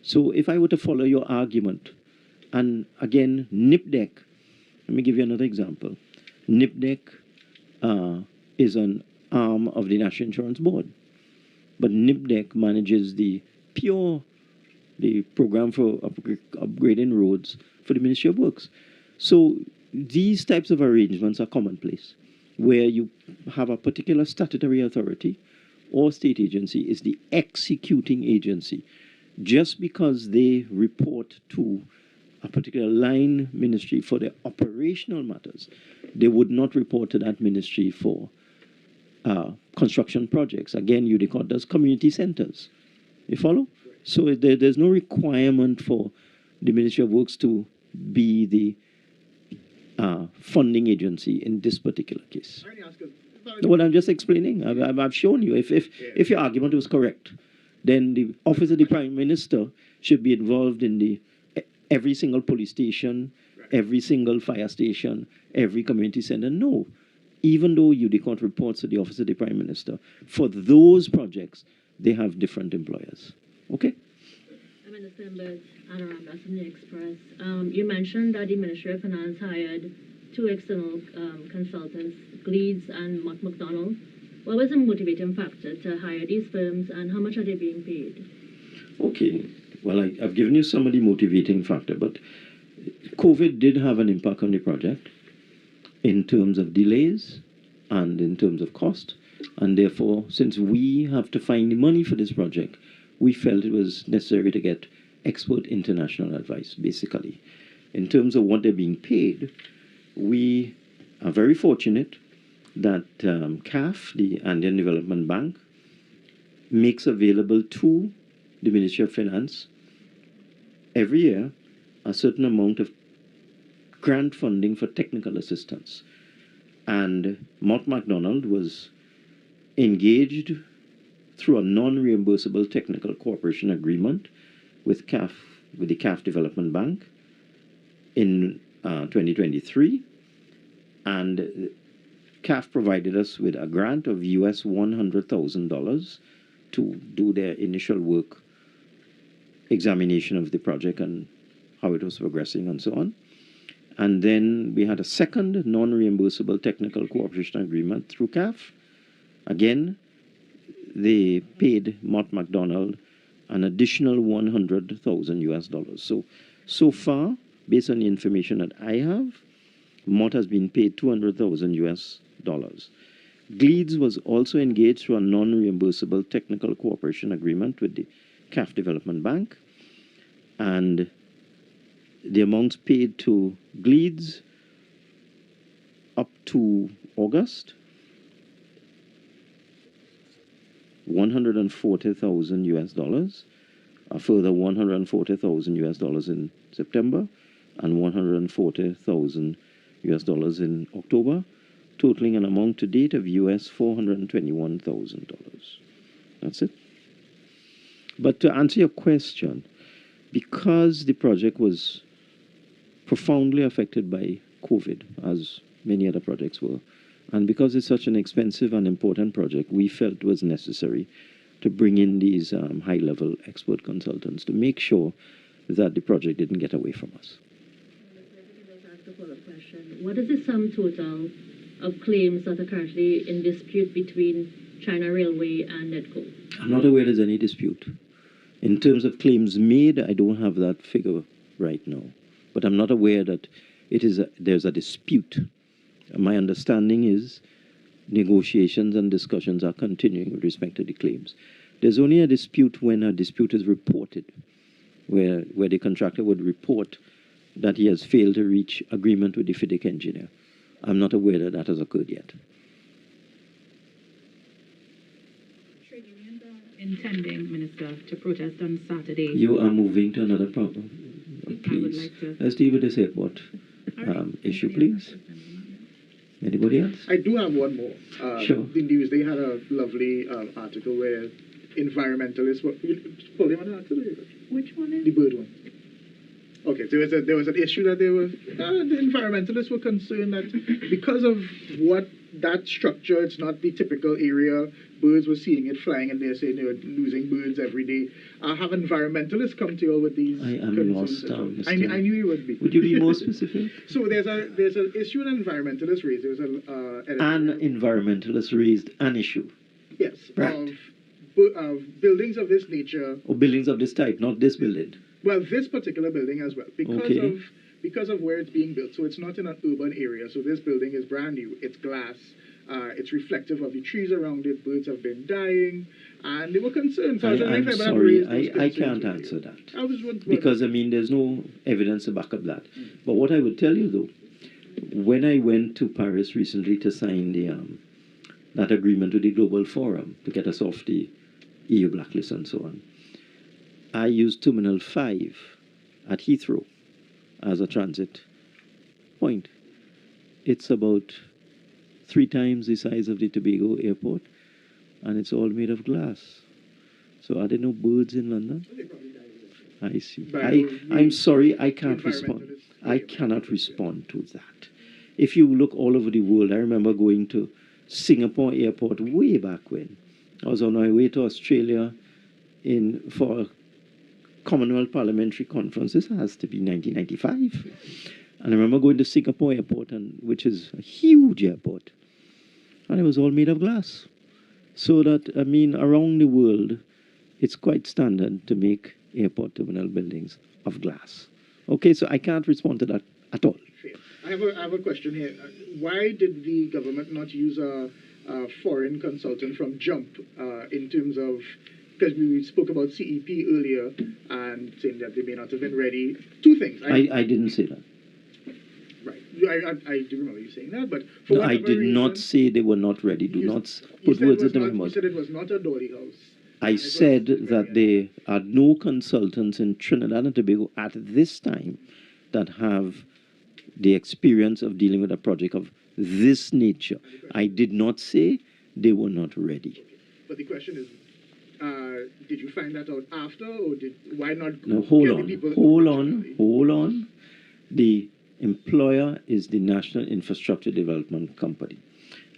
[SPEAKER 2] So if I were to follow your argument, and again, NIPDEC, let me give you another example. NIPDEC is an arm of the National Insurance Board, but NIPDEC manages the program for upgrading roads for the Ministry of Works. So these types of arrangements are commonplace, where you have a particular statutory authority or state agency is the executing agency. Just because they report to a particular line ministry for their operational matters, they would not report to that ministry for construction projects. Again, UDCOT does community centers. You follow? So there's no requirement for the Ministry of Works to be the funding agency in this particular case. What I'm just explaining, I've shown you. If your argument was correct, then the Office of the Prime Minister should be involved in every single police station, every single fire station, every community center. No. Even though UDCOT reports to the Office of the Prime Minister, for those projects, they have different employers. Okay?
[SPEAKER 7] Minister Imbert, Adarabla from the Express. You mentioned that the Ministry of Finance hired 2 external consultants, Gleeds and Mott McDonald. What was the motivating factor to hire these firms, and how much are they being paid?
[SPEAKER 2] Okay. Well, I've given you some of the motivating factor, but COVID did have an impact on the project in terms of delays and in terms of cost. And therefore, since we have to find the money for this project, we felt it was necessary to get expert international advice, basically. In terms of what they're being paid, we are very fortunate that CAF, the Andean Development Bank, makes available to the Ministry of Finance every year a certain amount of grant funding for technical assistance. And Mott MacDonald was engaged through a non-reimbursable technical cooperation agreement with CAF, with the CAF Development Bank in 2023. And CAF provided us with a grant of US $100,000 to do their initial work, examination of the project and how it was progressing and so on. And then we had a second non-reimbursable technical cooperation agreement through CAF. Again, they paid Mott MacDonald an additional $100,000 US. So far, based on the information that I have, Mott has been paid $200,000 US. Gleeds was also engaged through a non-reimbursable technical cooperation agreement with the CAF Development Bank, and the amounts paid to Gleeds up to August, $140,000 US, a further $140,000 US in September, and $140,000 US in October, totaling an amount to date of US $421,000. That's it. But to answer your question, because the project was profoundly affected by COVID, as many other projects were, and because it's such an expensive and important project, we felt it was necessary to bring in these high-level expert consultants to make sure that the project didn't get away from us.
[SPEAKER 7] What is the sum total of claims that are currently in dispute between China Railway and NEDCO?
[SPEAKER 2] I'm not aware there's any dispute. In terms of claims made, I don't have that figure right now. But I'm not aware that there's a dispute. My understanding is negotiations and discussions are continuing with respect to the claims. There's only a dispute when a dispute is reported, where the contractor would report that he has failed to reach agreement with the FIDIC engineer. I'm not aware that that has occurred yet.
[SPEAKER 5] Intending, Minister, to protest on Saturday.
[SPEAKER 2] You are moving to another problem. Please.
[SPEAKER 5] Like to...
[SPEAKER 2] Let's deal with this airport issue, please. Anybody else?
[SPEAKER 3] I do have one more.
[SPEAKER 2] Sure.
[SPEAKER 3] The news, they had a lovely article where environmentalists were... Hold on,
[SPEAKER 6] Which one is
[SPEAKER 3] the bird one. Okay, so there was an issue that they were... the environmentalists were concerned that because of what that structure, it's not the typical area, birds were seeing it flying and they're saying they were losing birds every day. Have environmentalists come to you with these
[SPEAKER 2] I am lost.
[SPEAKER 3] I knew you would be.
[SPEAKER 2] Would you be more specific?
[SPEAKER 3] So there's an issue an environmentalist raised. There was
[SPEAKER 2] An environmentalist raised an issue.
[SPEAKER 3] Yes,
[SPEAKER 2] right.
[SPEAKER 3] of buildings of this nature.
[SPEAKER 2] Or buildings of this type, not this building.
[SPEAKER 3] Well, this particular building as well, because of where it's being built. So it's not in an urban area. So this building is brand new. It's glass. It's reflective of the trees around it. Birds have been dying, and they were concerned. So
[SPEAKER 2] I'm sorry, I can't answer that. Because, I mean, there's no evidence to back up that. But what I would tell you, though, when I went to Paris recently to sign that agreement with the Global Forum to get us off the EU blacklist and so on, I used Terminal 5 at Heathrow as a transit point. It's about 3 times the size of the Tobago airport, and it's all made of glass. So are there no birds in London? I see. I'm sorry, I can't respond. I cannot respond to that. If you look all over the world, I remember going to Singapore airport way back when. I was on my way to Australia for a Commonwealth Parliamentary Conference. This has to be 1995. And I remember going to Singapore airport, which is a huge airport, and it was all made of glass. So that, I mean, around the world, it's quite standard to make airport terminal buildings of glass. Okay, so I can't respond to that at all.
[SPEAKER 3] I have a question here. Why did the government not use a foreign consultant from JUMP in terms of... Because we spoke about CEP earlier and saying that they may not have been ready. 2 things.
[SPEAKER 2] I didn't say that.
[SPEAKER 3] Right. I do remember you saying that, but for
[SPEAKER 2] no, I did not say they were not ready. Do not put words into my mouth.
[SPEAKER 3] You said it was not a dolly house.
[SPEAKER 2] I said that there are no consultants in Trinidad and Tobago at this time that have the experience of dealing with a project of this nature. I did not say they were not ready.
[SPEAKER 3] But the question is, did you find that out after, or why not?
[SPEAKER 2] No, hold on. The employer is the National Infrastructure Development Company.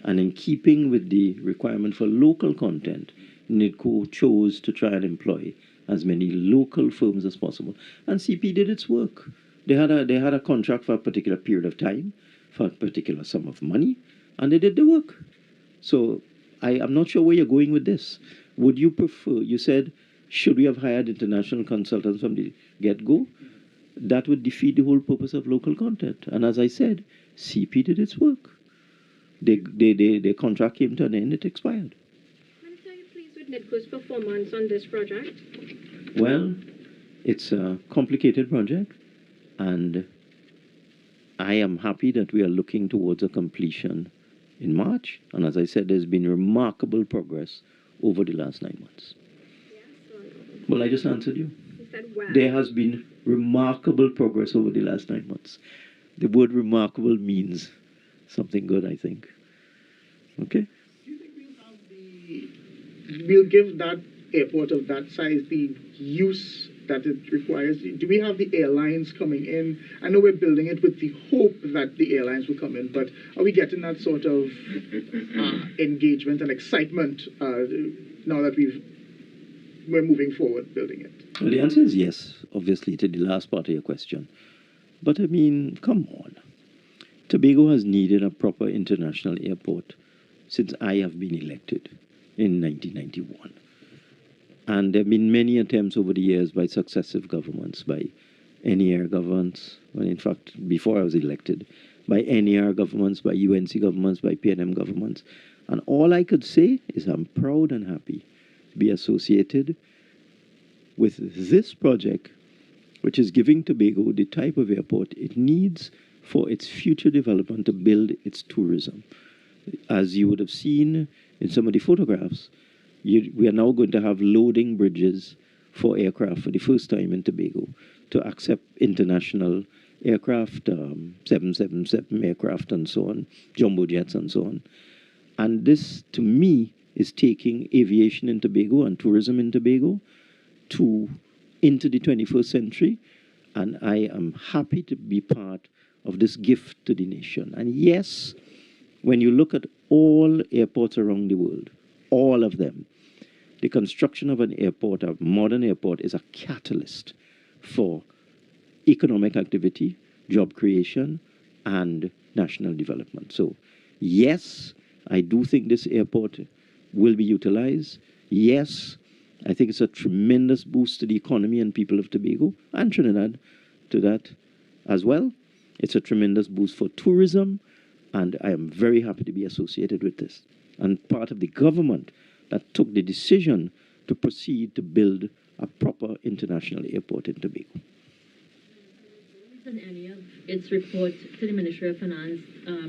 [SPEAKER 2] And in keeping with the requirement for local content, NIDCO chose to try and employ as many local firms as possible. And CP did its work. They had a contract for a particular period of time, for a particular sum of money, and they did the work. So I'm not sure where you're going with this. Would you prefer, you said, should we have hired international consultants from the get-go? That would defeat the whole purpose of local content. And as I said, CP did its work. Their contract came to an end, it expired.
[SPEAKER 4] Minister, are you pleased with NIDCO's performance on this project?
[SPEAKER 2] Well, it's a complicated project, and I am happy that we are looking towards a completion in March. And as I said, there's been remarkable progress over the last 9 months.
[SPEAKER 4] Yes or no?
[SPEAKER 2] Well, I just answered you.
[SPEAKER 4] You said well.
[SPEAKER 2] There has been remarkable progress over the last 9 months. The word remarkable means something good, I think. Okay?
[SPEAKER 3] Do you think we'll give that airport of that size the use that it requires? Do we have the airlines coming in? I know we're building it with the hope that the airlines will come in, but are we getting that sort of engagement and excitement now that we're moving forward building it?
[SPEAKER 2] Well, the answer is yes, obviously, to the last part of your question. But I mean, come on. Tobago has needed a proper international airport since I have been elected in 1991. And there have been many attempts over the years by successive governments, by NER governments, well, in fact, before I was elected, by NER governments, by UNC governments, by PNM governments. And all I could say is I'm proud and happy to be associated with this project, which is giving Tobago the type of airport it needs for its future development to build its tourism. As you would have seen in some of the photographs, we are now going to have loading bridges for aircraft for the first time in Tobago to accept international aircraft, 777 aircraft and so on, jumbo jets and so on. And this, to me, is taking aviation in Tobago and tourism in Tobago into the 21st century. And I am happy to be part of this gift to the nation. And yes, when you look at all airports around the world, all of them, the construction of an airport, a modern airport, is a catalyst for economic activity, job creation, and national development. So, yes, I do think this airport will be utilized. Yes, I think it's a tremendous boost to the economy and people of Tobago and Trinidad to that as well. It's a tremendous boost for tourism, and I am very happy to be associated with this. And part of the government that took the decision to proceed to build a proper international airport in Tobago.
[SPEAKER 7] In any of its report to the Ministry of Finance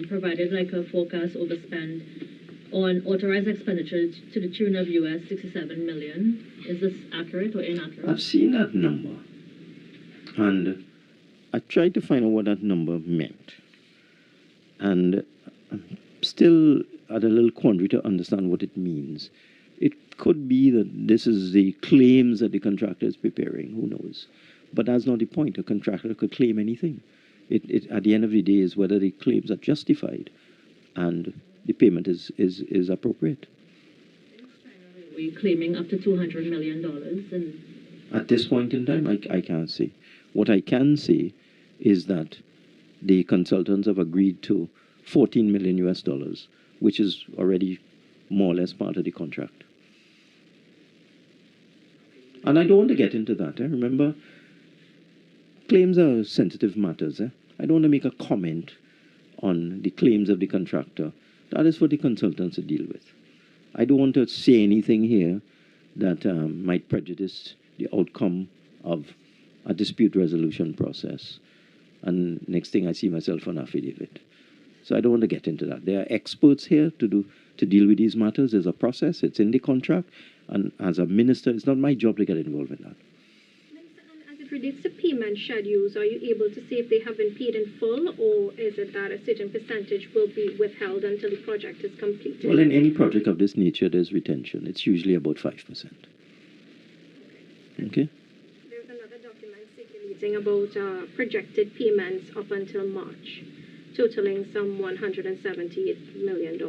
[SPEAKER 7] provided like a forecast overspend on authorized expenditure to the tune of US 67 million. Is this accurate or inaccurate?
[SPEAKER 2] I've seen that number, and I tried to find out what that number meant. And I'm still at a little quandary to understand what it means. It could be that this is the claims that the contractor is preparing, who knows. But that's not the point. A contractor could claim anything. It at the end of the day is whether the claims are justified and the payment is appropriate.
[SPEAKER 7] We're claiming up to $200 million. And
[SPEAKER 2] at this point in time, I can't say. What I can say is that the consultants have agreed to $14 million US, which is already more or less part of the contract. And I don't want to get into that. Remember, claims are sensitive matters. I don't want to make a comment on the claims of the contractor. That is for the consultants to deal with. I don't want to say anything here that might prejudice the outcome of a dispute resolution process. And next thing I see myself on affidavit. So I don't want to get into that. There are experts here to deal with these matters. There's a process. It's in the contract. And as a minister, it's not my job to get involved in that.
[SPEAKER 4] Minister, and as it relates to payment schedules, are you able to say if they have been paid in full, or is it that a certain percentage will be withheld until the project is completed?
[SPEAKER 2] Well, in any project of this nature, there's retention. It's usually about 5%. Okay?
[SPEAKER 4] There's another document circulating about projected payments up until March. totaling some $178 million.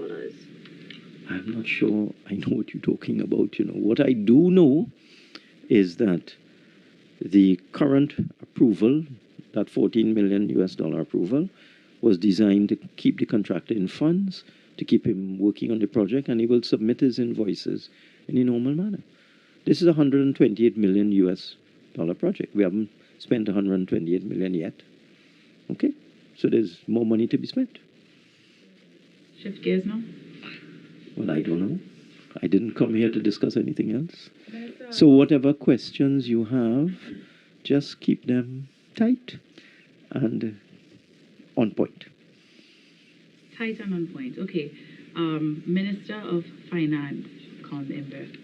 [SPEAKER 2] I'm not sure I know what you're talking about. What I do know is that the current approval, that $14 million approval, was designed to keep the contractor in funds, to keep him working on the project, and he will submit his invoices in a normal manner. This is a $128 million project. We haven't spent $128 million yet. Okay? So there's more money to be spent.
[SPEAKER 5] Shift gears now.
[SPEAKER 2] Well, I don't know. I didn't come here to discuss anything else. So whatever questions you have, just keep them tight and on point.
[SPEAKER 5] Tight and on point. Okay. Minister of Finance, Colm Imbert.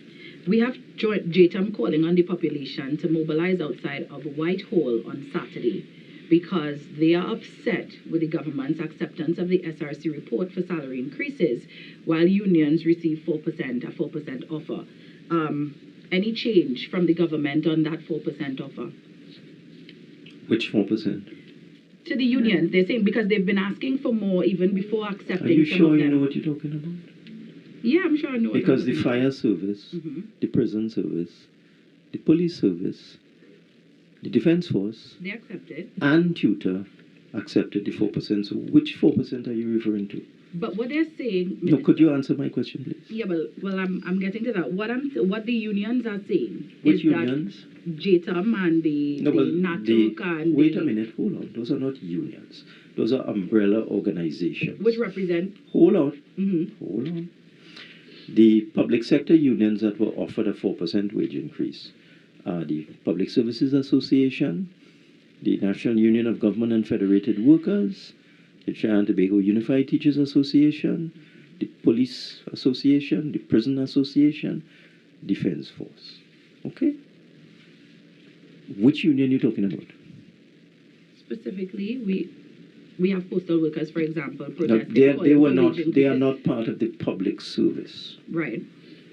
[SPEAKER 5] We have JTAM calling on the population to mobilize outside of Whitehall on Saturday because they are upset with the government's acceptance of the SRC report for salary increases while unions receive 4%, a 4% offer. Any change from the government on that 4% offer?
[SPEAKER 2] Which 4%?
[SPEAKER 5] To the unions, they're saying because they've been asking for more even before accepting.
[SPEAKER 2] Are you
[SPEAKER 5] some
[SPEAKER 2] sure
[SPEAKER 5] of
[SPEAKER 2] you
[SPEAKER 5] them.
[SPEAKER 2] know what you're talking about?
[SPEAKER 5] Yeah, I'm sure I know.
[SPEAKER 2] Because the fire service, the prison service, the police service, the defense force,
[SPEAKER 5] they accepted,
[SPEAKER 2] and tutor accepted the 4%. So which 4% are you referring to?
[SPEAKER 5] But what they're saying.
[SPEAKER 2] No, could you answer my question, please?
[SPEAKER 5] Yeah, well, I'm getting to that. What the unions are saying
[SPEAKER 2] Which
[SPEAKER 5] is
[SPEAKER 2] unions?
[SPEAKER 5] that JTAM and the NATOC and
[SPEAKER 2] wait a minute, hold on. Those are not unions. Those are umbrella organizations.
[SPEAKER 5] Which represent.
[SPEAKER 2] Hold on. Hold on. The public sector unions that were offered a 4% wage increase are the Public Services Association, the National Union of Government and Federated Workers, the Trinidad and Tobago Unified Teachers Association, the Police Association, the Prison Association, Defense Force. Okay? Which union are you talking about?
[SPEAKER 5] Specifically, we have postal workers, for example,
[SPEAKER 2] No, they are not part of the public service.
[SPEAKER 5] Right.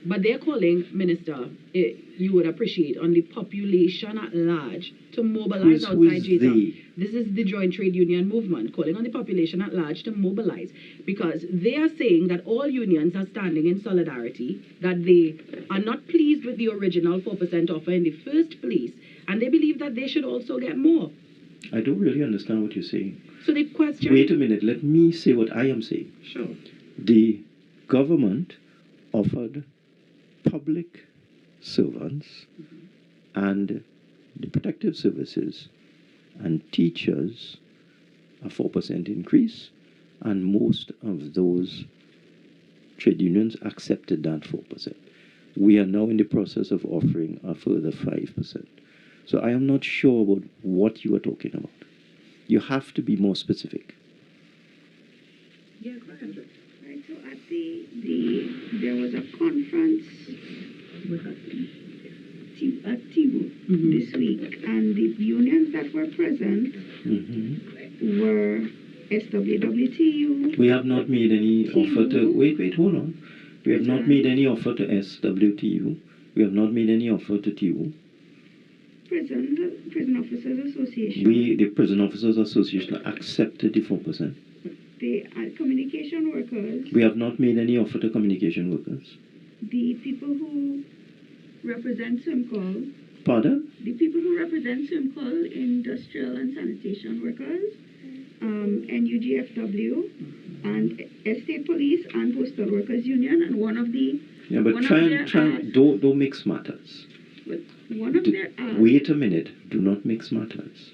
[SPEAKER 5] But they're calling, Minister, you would appreciate, on the population at large to mobilize outside JTAM. This is the Joint Trade Union Movement, calling on the population at large to mobilize because they are saying that all unions are standing in solidarity, that they are not pleased with the original 4% offer in the first place, and they believe that they should also get more.
[SPEAKER 2] I don't really understand what you're saying.
[SPEAKER 5] So the question...
[SPEAKER 2] Wait a minute, let me say what I am saying.
[SPEAKER 5] Sure.
[SPEAKER 2] The government offered public servants and the protective services and teachers a 4% increase, and most of those trade unions accepted that 4%. We are now in the process of offering a further 5%. So I am not sure about what you are talking about. You have to be more specific.
[SPEAKER 5] Yeah, go ahead.
[SPEAKER 6] Right, so at there was a conference at Tibu this week, and the unions that were present were SWWTU.
[SPEAKER 2] We have not made any offer to... Wait, hold on. We have not made any offer to SWTU. We have not made any offer to TU.
[SPEAKER 6] Prison Officers Association.
[SPEAKER 2] The Prison Officers Association accepted the 4%.
[SPEAKER 6] The communication workers.
[SPEAKER 2] We have not made any offer to communication workers.
[SPEAKER 6] The people who represent SWIMCOL.
[SPEAKER 2] Pardon?
[SPEAKER 6] The people who represent SWIMCOL, industrial and sanitation workers, NUGFW, and Estate Police and Postal Workers Union, and one of the...
[SPEAKER 2] Yeah, but don't mix matters.
[SPEAKER 6] One of their...
[SPEAKER 2] Wait a minute. Do not mix matters.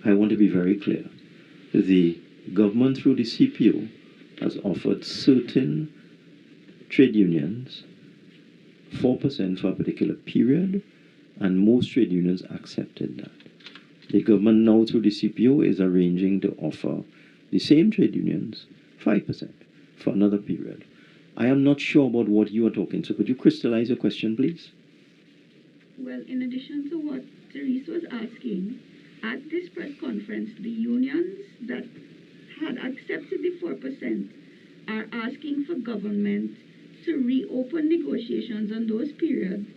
[SPEAKER 2] I want to be very clear. The government through the CPO has offered certain trade unions 4% for a particular period, and most trade unions accepted that. The government now through the CPO is arranging to offer the same trade unions 5% for another period. I am not sure about what you are talking, so could you crystallize your question, please?
[SPEAKER 6] Well, in addition to what Therese was asking, at this press conference, the unions that had accepted the 4% are asking for government to reopen negotiations on those periods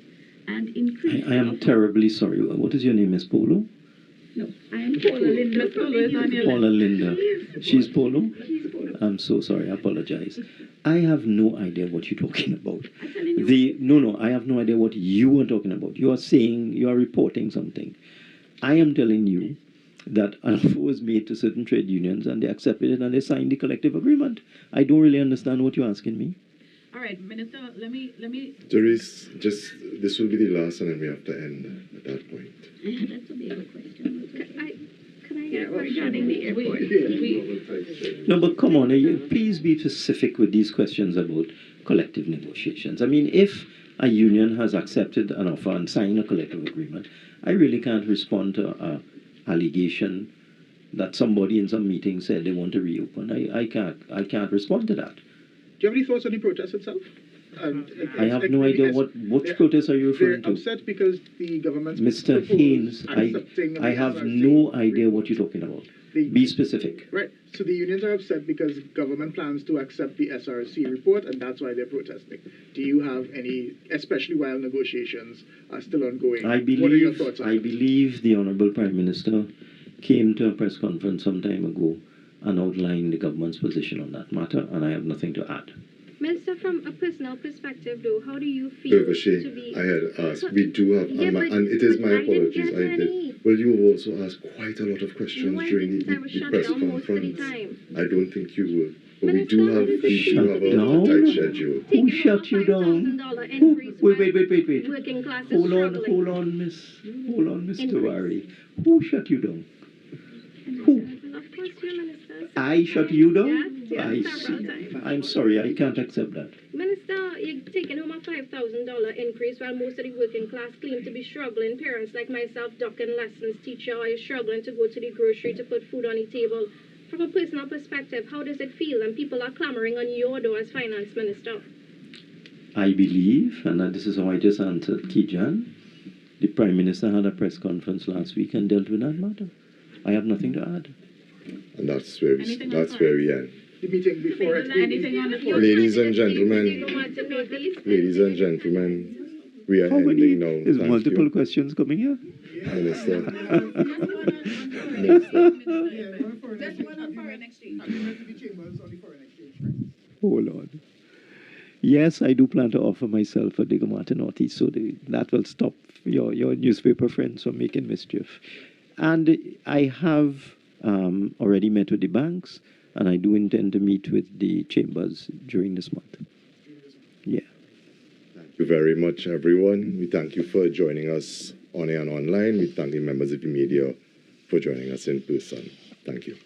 [SPEAKER 6] and increase...
[SPEAKER 2] I am terribly sorry. What is your name, Ms. Polo?
[SPEAKER 6] No, I am Paula Linda.
[SPEAKER 5] Miss Polo is on your
[SPEAKER 2] Paula
[SPEAKER 5] list.
[SPEAKER 2] Linda. She's Polo?
[SPEAKER 6] She's Paula.
[SPEAKER 2] I'm so sorry, I apologize. I have no idea what you're talking about.
[SPEAKER 6] I'm telling you.
[SPEAKER 2] No, I have no idea what you are talking about. You are saying, you are reporting something. I am telling you that an offer was made to certain trade unions and they accepted it and they signed the collective agreement. I don't really understand what you're asking me.
[SPEAKER 5] All right, Minister, let me.
[SPEAKER 1] Doris, this will be the last, and then we have to end at that point.
[SPEAKER 6] That's a bigger question.
[SPEAKER 4] Can I
[SPEAKER 6] Yeah,
[SPEAKER 4] get a
[SPEAKER 6] regarding the airport.
[SPEAKER 2] No, but come on, please be specific with these questions about collective negotiations. I mean, if a union has accepted an offer and signed a collective agreement, I really can't respond to an allegation that somebody in some meeting said they want to reopen. I can't respond to that.
[SPEAKER 3] Do you have any thoughts on the protest itself?
[SPEAKER 2] I have no idea which protest are you referring
[SPEAKER 3] They're
[SPEAKER 2] to?
[SPEAKER 3] upset because the government's
[SPEAKER 2] Mr.
[SPEAKER 3] proposed
[SPEAKER 2] Haynes,
[SPEAKER 3] accepting
[SPEAKER 2] I
[SPEAKER 3] the
[SPEAKER 2] have
[SPEAKER 3] SRC
[SPEAKER 2] no idea what you're talking about.
[SPEAKER 3] The-
[SPEAKER 2] Be specific.
[SPEAKER 3] Right. So the unions are upset because government plans to accept the SRC report, and that's why they're protesting. Do you have any, especially while negotiations are still ongoing? What are your thoughts on
[SPEAKER 2] I believe the Honourable Prime Minister came to a press conference some time ago and outlined the government's position on that matter, and I have nothing to add.
[SPEAKER 4] Minister, from a personal perspective, though, how do you feel to
[SPEAKER 1] Vashi,
[SPEAKER 4] be...
[SPEAKER 1] I had asked, we do have,
[SPEAKER 4] Yeah,
[SPEAKER 1] and it is
[SPEAKER 4] but
[SPEAKER 1] my
[SPEAKER 4] I didn't
[SPEAKER 1] apologies,
[SPEAKER 4] get
[SPEAKER 1] I did.
[SPEAKER 4] any.
[SPEAKER 1] Well, you have also asked quite a lot of questions
[SPEAKER 4] No, I
[SPEAKER 1] during
[SPEAKER 4] didn't. I was
[SPEAKER 1] the
[SPEAKER 4] shut
[SPEAKER 1] press
[SPEAKER 4] down most of the
[SPEAKER 1] conference.
[SPEAKER 4] time.
[SPEAKER 1] I don't think you were. But we
[SPEAKER 4] Minister,
[SPEAKER 1] do
[SPEAKER 4] what
[SPEAKER 1] have,
[SPEAKER 4] is
[SPEAKER 1] we
[SPEAKER 4] it
[SPEAKER 1] do
[SPEAKER 2] shut
[SPEAKER 1] have
[SPEAKER 2] down?
[SPEAKER 1] a tight schedule.
[SPEAKER 2] Who shut you down?
[SPEAKER 4] $5,000
[SPEAKER 2] Who?
[SPEAKER 4] increase
[SPEAKER 2] Wait.
[SPEAKER 4] Working class is
[SPEAKER 2] Hold
[SPEAKER 4] struggling.
[SPEAKER 2] on, Hold on, Mr.
[SPEAKER 4] Increase.
[SPEAKER 2] Wari. Who shut you down? Who?
[SPEAKER 4] Well, of course, you, Minister.
[SPEAKER 2] I shut you down?
[SPEAKER 4] Yes,
[SPEAKER 2] I
[SPEAKER 4] several
[SPEAKER 2] see.
[SPEAKER 4] times.
[SPEAKER 2] I'm sorry, I can't accept that.
[SPEAKER 4] Minister, you're taking home a $5,000 increase while most of the working class claim to be struggling. Parents like myself ducking lessons, teacher, are you struggling to go to the grocery to put food on the table? From a personal perspective, how does it feel? And people are clamoring on your door as finance minister.
[SPEAKER 2] I believe, and this is how I just answered Tijan, the Prime Minister had a press conference last week and dealt with that matter. I have nothing to add.
[SPEAKER 1] And that's where we end.
[SPEAKER 3] the meeting before it?
[SPEAKER 5] Anything on the floor?
[SPEAKER 1] Ladies and gentlemen, we are
[SPEAKER 2] How many?
[SPEAKER 1] ending now.
[SPEAKER 2] There's
[SPEAKER 1] Thank
[SPEAKER 2] multiple
[SPEAKER 1] you,
[SPEAKER 2] questions coming here.
[SPEAKER 1] Minister.
[SPEAKER 3] That's one on foreign exchange. The chambers on the foreign exchange.
[SPEAKER 2] Hold on. Yes, I do plan to offer myself a Digger Northeast, so that will stop your newspaper friends from making mischief. And I have already met with the banks, and I do intend to meet with the chambers during this month. Yeah.
[SPEAKER 1] Thank you very much, everyone. We thank you for joining us on air and online. We thank the members of the media for joining us in person. Thank you.